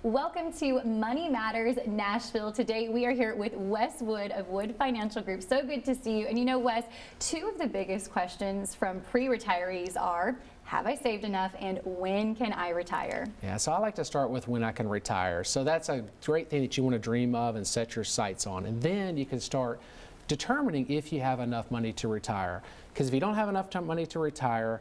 Welcome to Money Matters Nashville. Today we are here with Wes Wood of Wood Financial Group. So good to see you. And you know, Wes, two of the biggest questions from pre-retirees are, have I saved enough and when can I retire? Yeah, so I like to start with when I can retire. So that's a great thing that you want to dream of and set your sights on. And then you can start determining if you have enough money to retire. Because if you don't have enough money to retire,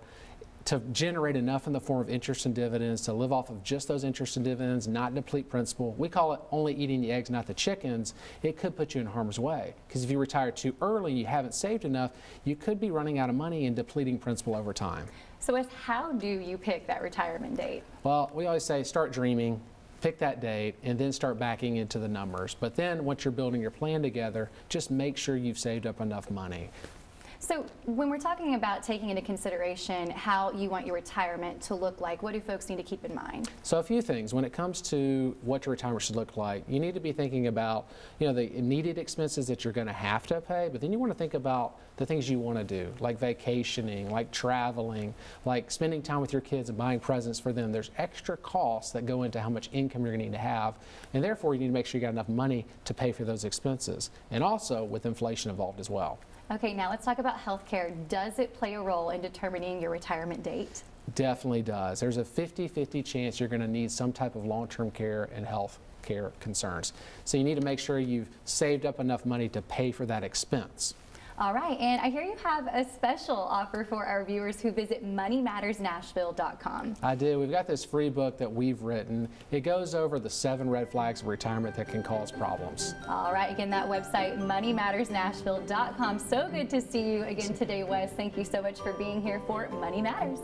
to generate enough in the form of interest and dividends, to live off of just those interest and dividends, not deplete principal. We call it only eating the eggs, not the chickens. It could put you in harm's way. Because if you retire too early and you haven't saved enough, you could be running out of money and depleting principal over time. So Wes, how do you pick that retirement date? Well, we always say start dreaming, pick that date, and then start backing into the numbers. But then once you're building your plan together, just make sure you've saved up enough money. So when we're talking about taking into consideration how you want your retirement to look like, what do folks need to keep in mind? So a few things. When it comes to what your retirement should look like, you need to be thinking about, the immediate expenses that you're going to have to pay, but then you want to think about the things you want to do, like vacationing, like traveling, like spending time with your kids and buying presents for them. There's extra costs that go into how much income you're going to need to have, and therefore you need to make sure you got enough money to pay for those expenses, and also with inflation involved as well. Okay, now let's talk about healthcare. Does it play a role in determining your retirement date? Definitely does. There's a 50-50 chance you're going to need some type of long-term care and health care concerns. So you need to make sure you've saved up enough money to pay for that expense. All right, and I hear you have a special offer for our viewers who visit moneymattersnashville.com. I do. We've got this free book that we've written. It goes over the 7 red flags of retirement that can cause problems. All right, again, that website, moneymattersnashville.com. So good to see you again today, Wes. Thank you so much for being here for Money Matters.